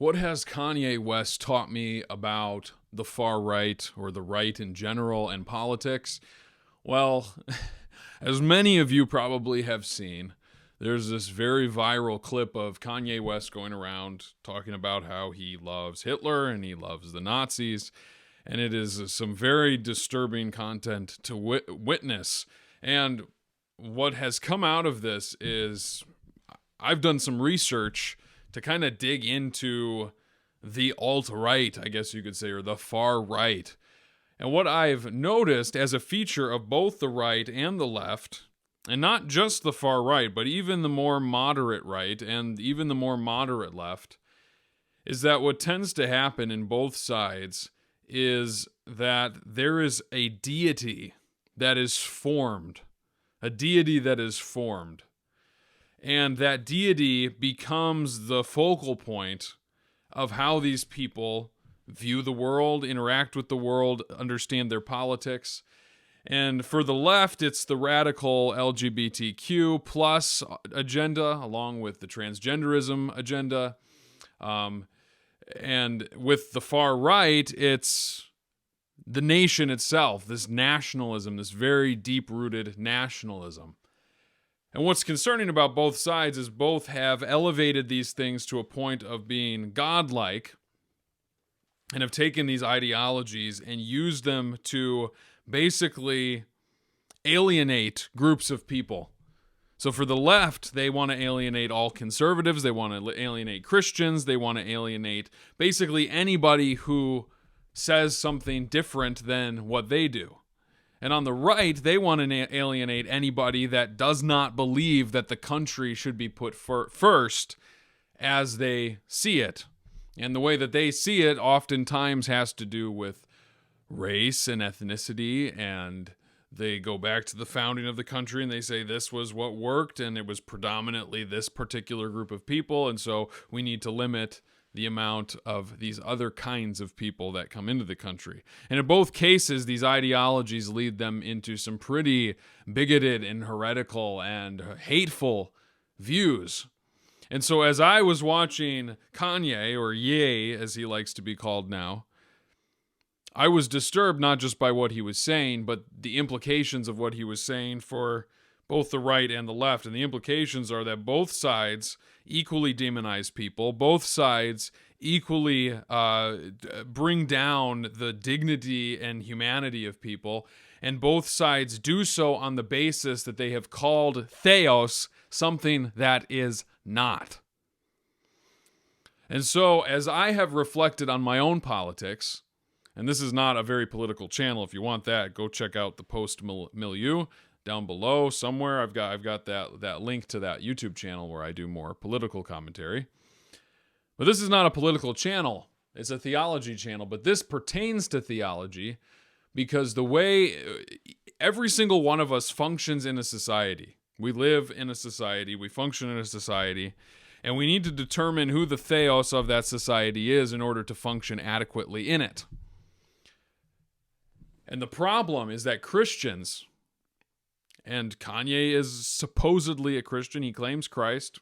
What has Kanye West taught me about the far right, or the right in general, and politics? Well, as many of you probably have seen, there's this very viral clip of Kanye West going around talking about how he loves Hitler and he loves the Nazis. And it is some very disturbing content to witness. And what has come out of this is I've done some research to kind of dig into the alt-right, I guess you could say, or the far right. And what I've noticed as a feature of both the right and the left, and not just the far right, but even the more moderate right and even the more moderate left, is that what tends to happen in both sides is that there is a deity that is formed. A deity that is formed. And that deity becomes the focal point of how these people view the world, interact with the world, understand their politics. And for the left, it's the radical LGBTQ plus agenda, along with the transgenderism agenda. And with the far right, it's the nation itself, this nationalism, this very deep-rooted nationalism. And what's concerning about both sides is both have elevated these things to a point of being godlike and have taken these ideologies and used them to basically alienate groups of people. So for the left, they want to alienate all conservatives, they want to alienate Christians, they want to alienate basically anybody who says something different than what they do. And on the right, they want to alienate anybody that does not believe that the country should be put first as they see it. And the way that they see it oftentimes has to do with race and ethnicity, and they go back to the founding of the country and they say this was what worked and it was predominantly this particular group of people, and so we need to limit the amount of these other kinds of people that come into the country. And in both cases, these ideologies lead them into some pretty bigoted and heretical and hateful views. And so as I was watching Kanye, or Ye as he likes to be called now, I was disturbed not just by what he was saying, but the implications of what he was saying for both the right and the left. And the implications are that both sides equally demonize people. Both sides equally bring down the dignity and humanity of people. And both sides do so on the basis that they have called Theos something that is not. And so as I have reflected on my own politics, and this is not a very political channel. If you want that, go check out the Post Milieu down below somewhere. I've got that link to that YouTube channel where I do more political commentary. But this is not a political channel. It's a theology channel. But this pertains to theology because the way every single one of us functions in a society. We live in a society. We function in a society. And we need to determine who the theos of that society is in order to function adequately in it. And the problem is that Christians, and Kanye is supposedly a Christian, he claims Christ.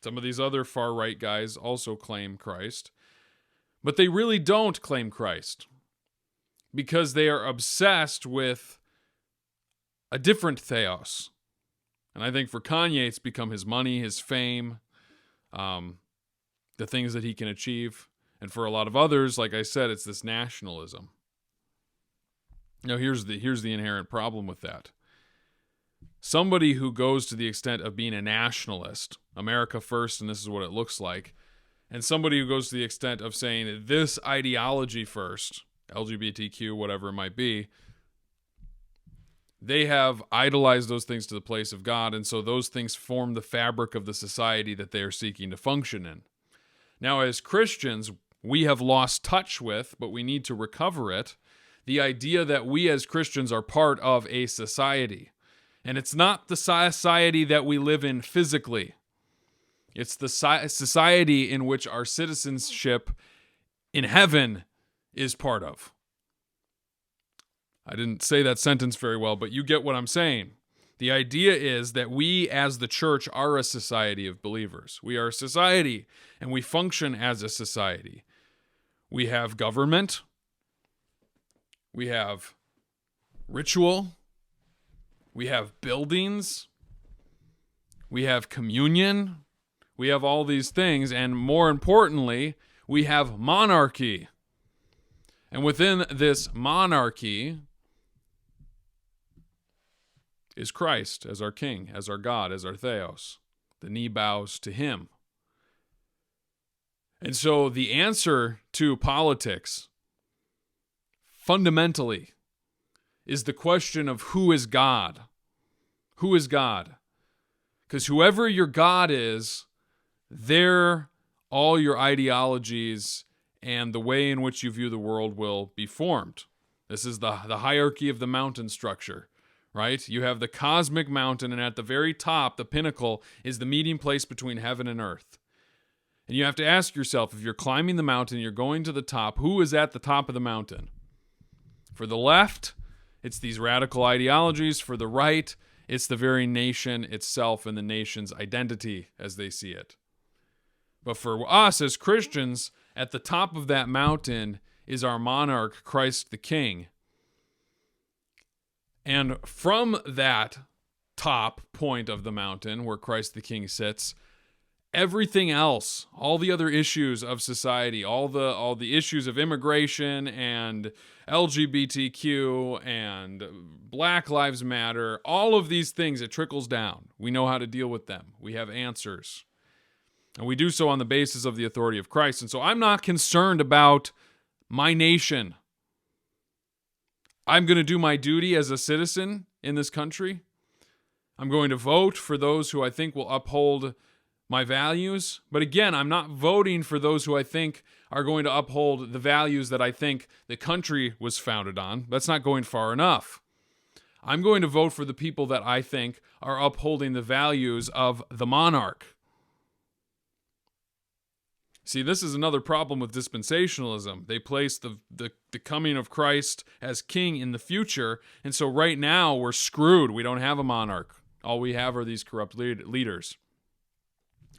Some of these other far-right guys also claim Christ. But they really don't claim Christ because they are obsessed with a different theos. And I think for Kanye, it's become his money, his fame, the things that he can achieve. And for a lot of others, like I said, it's this nationalism. Now, here's the inherent problem with that. Somebody who goes to the extent of being a nationalist, America first, and this is what it looks like, and somebody who goes to the extent of saying this ideology first, LGBTQ, whatever it might be, they have idolized those things to the place of God, and so those things form the fabric of the society that they are seeking to function in. Now, as Christians, we have lost touch with, but we need to recover it, the idea that we as Christians are part of a society. And it's not the society that we live in physically. It's the society in which our citizenship in heaven is part of. I didn't say that sentence very well, but you get what I'm saying. The idea is that we as the church are a society of believers. We are a society, and we function as a society. We have government. We have ritual. We have buildings. We have communion. We have all these things, and more importantly, we have monarchy. And within this monarchy is Christ as our King, as our God, as our Theos. The knee bows to him. And so the answer to politics, fundamentally, is the question of who is God? Who is God? Because whoever your God is, there all your ideologies and the way in which you view the world will be formed. This is the hierarchy of the mountain structure, right? You have the cosmic mountain, and at the very top, the pinnacle, is the meeting place between heaven and earth. And you have to ask yourself, if you're climbing the mountain, you're going to the top, who is at the top of the mountain? For the left, it's these radical ideologies. For the right, it's the very nation itself and the nation's identity as they see it. But for us as Christians, at the top of that mountain is our monarch, Christ the King. And from that top point of the mountain where Christ the King sits, everything else, all the other issues of society, all the issues of immigration and LGBTQ and Black Lives Matter, all of these things, it trickles down. We know how to deal with them. We have answers. And we do so on the basis of the authority of Christ. And so I'm not concerned about my nation. I'm going to do my duty as a citizen in this country. I'm going to vote for those who I think will uphold my values. But again, I'm not voting for those who I think are going to uphold the values that I think the country was founded on. That's not going far enough. I'm going to vote for the people that I think are upholding the values of the monarch. See, this is another problem with dispensationalism. They place the coming of Christ as king in the future, and so right now we're screwed. We don't have a monarch. All we have are these corrupt leaders.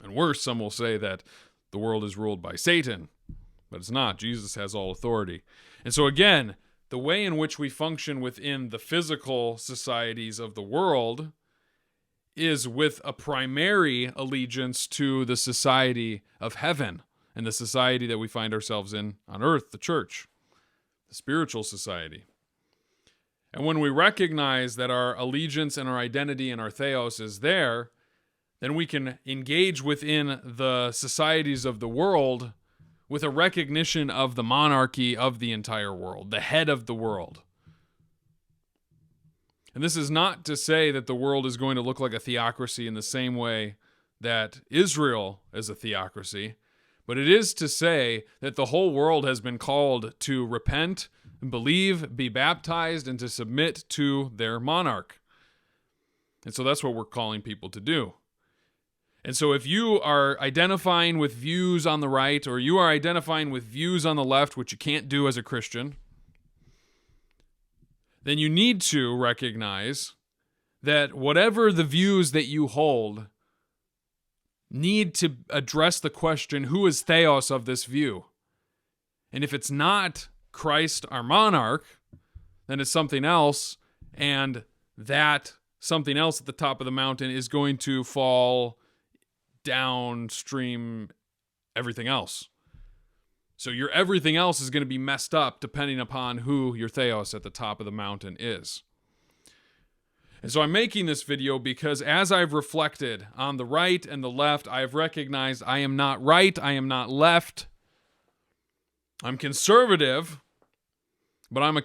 And worse, some will say that the world is ruled by Satan, but it's not. Jesus has all authority. And so again, the way in which we function within the physical societies of the world is with a primary allegiance to the society of heaven and the society that we find ourselves in on earth, the church, the spiritual society. And when we recognize that our allegiance and our identity and our theos is there, then we can engage within the societies of the world with a recognition of the monarchy of the entire world, the head of the world. And this is not to say that the world is going to look like a theocracy in the same way that Israel is a theocracy, but it is to say that the whole world has been called to repent, believe, be baptized, and to submit to their monarch. And so that's what we're calling people to do. And so if you are identifying with views on the right, or you are identifying with views on the left, which you can't do as a Christian, then you need to recognize that whatever the views that you hold need to address the question, who is Theos of this view? And if it's not Christ, our monarch, then it's something else, and that something else at the top of the mountain is going to fall downstream everything else. So your everything else is going to be messed up depending upon who your Theos at the top of the mountain is. And so I'm making this video because as I've reflected on the right and the left, I have recognized I am not right, I am not left. I'm conservative, but I'm a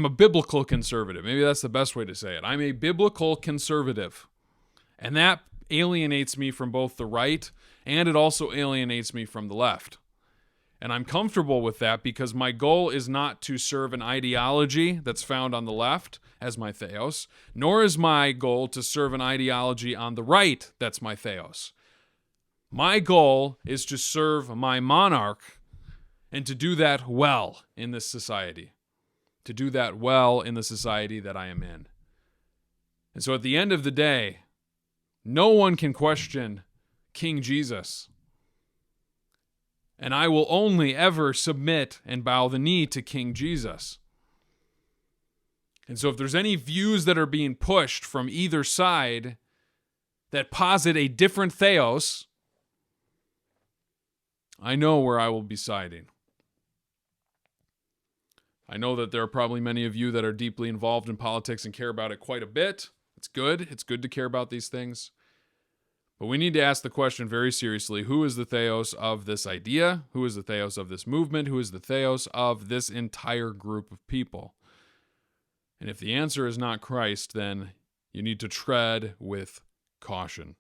biblical conservative. Maybe that's the best way to say it. I'm a biblical conservative. And that alienates me from both the right, and it also alienates me from the left. And I'm comfortable with that because my goal is not to serve an ideology that's found on the left as my Theos, nor is my goal to serve an ideology on the right that's my Theos. My goal is to serve my monarch and to do that well in this society. to do that well in the society that I am in. And so at the end of the day, no one can question King Jesus. And I will only ever submit and bow the knee to King Jesus. And so if there's any views that are being pushed from either side that posit a different theos, I know where I will be siding. I know that there are probably many of you that are deeply involved in politics and care about it quite a bit. It's good. It's good to care about these things. But we need to ask the question very seriously, who is the theos of this idea? Who is the theos of this movement? Who is the theos of this entire group of people? And if the answer is not Christ, then you need to tread with caution.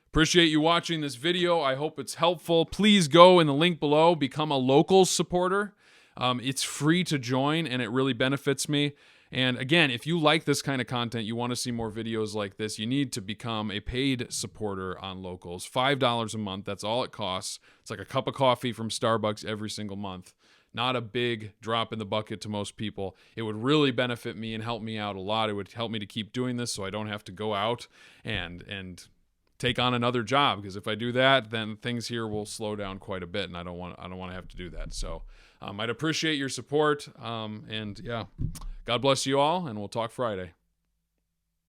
Appreciate you watching this video. I hope it's helpful. Please go in the link below, become a local supporter. It's free to join, and it really benefits me. And again, if you like this kind of content, you want to see more videos like this, you need to become a paid supporter on Locals. $5 a month, that's all it costs. It's like a cup of coffee from Starbucks every single month. Not a big drop in the bucket to most people. It would really benefit me and help me out a lot. It would help me to keep doing this so I don't have to go out and take on another job, because if I do that, then things here will slow down quite a bit, and I don't want to have to do that. So I'd appreciate your support, and yeah, God bless you all, and we'll talk Friday.